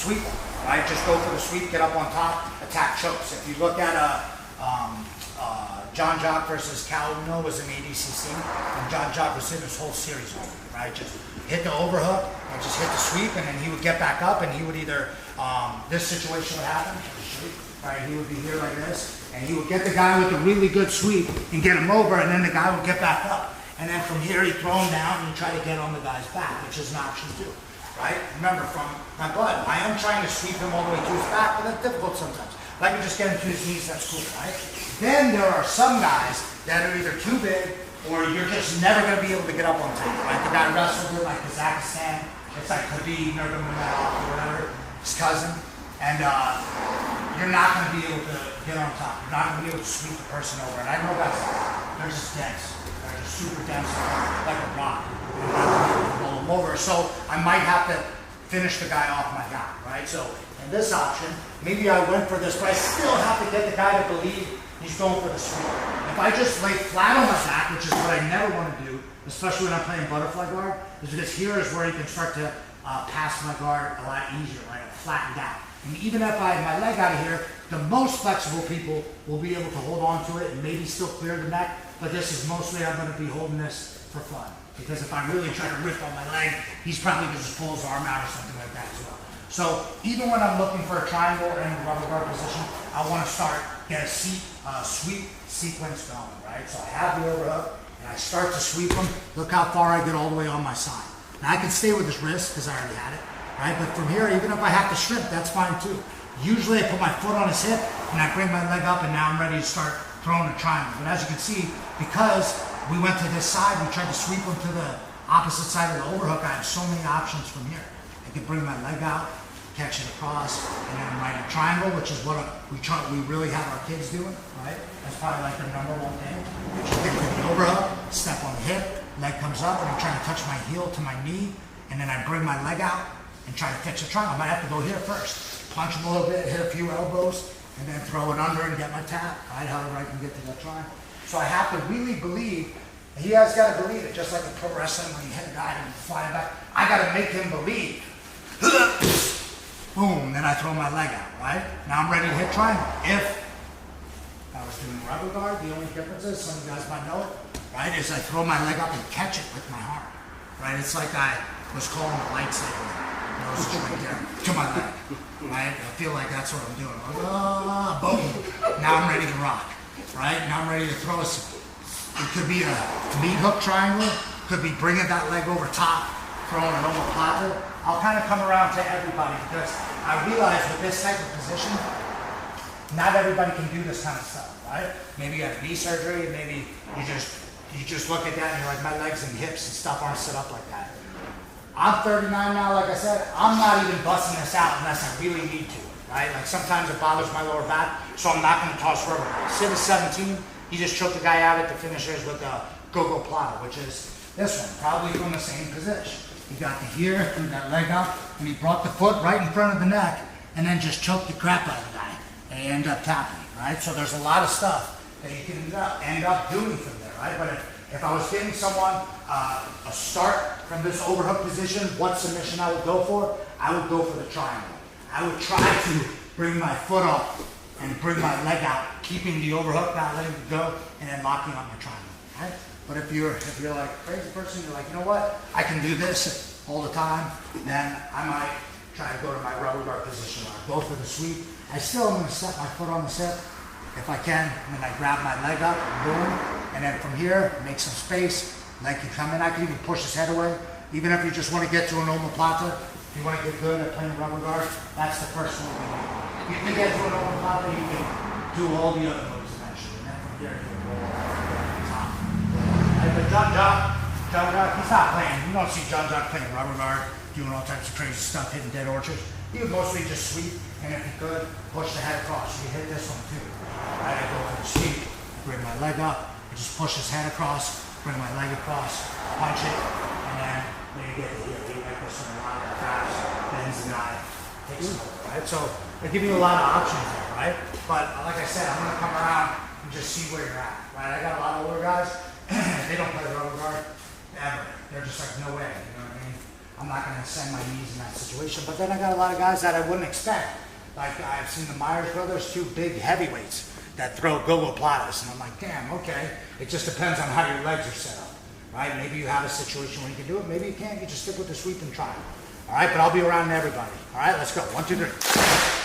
sweep them, right? Just go for the sweep, get up on top, attack chokes. If you look at John Jock versus Cal Uno was in ADCC, and John Jock was in this whole series on it, right? Just hit the overhook and just hit the sweep, and then he would get back up, and he would either, this situation would happen, right? He would be here like this, and he would get the guy with the really good sweep and get him over, and then the guy would get back up. And then from here, he'd throw him down and try to get on the guy's back, which is an option too, right? Remember, from my butt, I am trying to sweep him all the way to his back, but that's difficult sometimes. If I can just get him to his knees, that's cool, right? Then there are some guys that are either too big or you're just never going to be able to get up on top, right? The guy wrestled with like Kazakhstan, it's like Khabib, Nurmagomedov, or whatever, his cousin, and you're not going to be able to get on top. You're not going to be able to sweep the person over. And I know guys, they're just dense. They're just super dense, like a rock. You're not going to be able to roll them over. So I might have to finish the guy off my guy, right? So in this option, maybe I went for this, but I still have to get the guy to believe he's going for the sweep. If I just lay flat on my back, which is what I never want to do, especially when I'm playing butterfly guard, is because here is where you can start to pass my guard a lot easier, right? Flattened out. And even if I have my leg out of here, the most flexible people will be able to hold on to it and maybe still clear the neck, but this is mostly I'm going to be holding this for fun. Because if I really try to rip on my leg, he's probably going to just pull his arm out or something like that as well. So even when I'm looking for a triangle or in the rubber guard position, I want to get a sweep sequence going, right? So I have the overhook and I start to sweep him. Look how far I get all the way on my side. Now I can stay with his wrist because I already had it. Right? But from here, even if I have to shrimp, that's fine too. Usually I put my foot on his hip and I bring my leg up and now I'm ready to start throwing a triangle. But as you can see, because we went to this side, we tried to sweep him to the opposite side of the overhook, I have so many options from here. I can bring my leg out, catch it across, and then write a triangle, which is what we really have our kids doing, right? That's probably like their number one thing. You get to the overhook, step on the hip, leg comes up, and I'm trying to touch my heel to my knee, and then I bring my leg out and try to catch a triangle. I might have to go here first. Punch him a little bit, hit a few elbows, and then throw it under and get my tap, right? However I can get to that triangle. So I have to really believe, he has got to believe it, just like in pro wrestling when you hit a guy and you fly back. I got to make him believe. Boom, then I throw my leg out, right? Now I'm ready to hit triangle. If I was doing rubber guard, the only difference is, some of you guys might know it, right, is I throw my leg up and catch it with my arm, right? It's like I was calling a lightsaber. Right there, to my leg, right? I feel like that's what I'm doing. Boom. Now I'm ready to rock, right? Now I'm ready to throw it could be a meat hook triangle, could be bringing that leg over top, throwing an omoplata. I'll kind of come around to everybody because I realize with this type of position, not everybody can do this kind of stuff, right? Maybe you have knee surgery, maybe you just look at that and you're like, my legs and hips and stuff aren't set up like that. I'm 39 now, like I said, I'm not even busting this out unless I really need to, right? Like sometimes it bothers my lower back, so I'm not going to toss rubber. Sid is 17, he just choked the guy out at the finishers with a go-go plata, which is this one, probably from the same position. He got to here, threw that leg up, and he brought the foot right in front of the neck, and then just choked the crap out of the guy, and he ended up tapping, right? So there's a lot of stuff that you can end up doing from there, right? But if I was giving someone a start from this overhook position, what submission I would go for, I would go for the triangle. I would try to bring my foot up and bring my leg out, keeping the overhook, not letting it go, and then locking on my triangle, right? But if you're like a crazy person, you're like, you know what, I can do this all the time, then I might try to go to my rubber guard position where I go for the sweep. I still am going to set my foot on the hip if I can, and then I grab my leg up, boom, and then from here, make some space, leg can come in. I can even push his head away. Even if you just want to get to an omoplata, if you want to get good at playing rubber guard, that's the first move you need. You can get to an omoplata, you can do all the other moves eventually, and then from here, you can roll on top. Right, but John Jock, he's not playing. You don't see John Jock playing rubber guard, doing all types of crazy stuff, hitting dead orchards. He would mostly just sweep, and if he could, push the head across. You hit this one too. Right, I go for the sweep, bring my leg up, I just push his head across, bring my leg across, punch it, and then when you get to here, you make this one a lot of crafts, bends the knife, takes it over, right? So they give you a lot of options there, right? But like I said, I'm gonna come around and just see where you're at, right? I got a lot of older guys, they don't play rubber guard ever. They're just like, no way, you know what I mean? I'm not going to send my knees in that situation. But then I got a lot of guys that I wouldn't expect. Like I've seen the Myers brothers, 2 big heavyweights that throw go-go platas. And I'm like, damn, okay. It just depends on how your legs are set up, right? Maybe you have a situation where you can do it. Maybe you can't. You just stick with the sweep and try it. All right, but I'll be around everybody. All right, let's go. 1, 2, 3.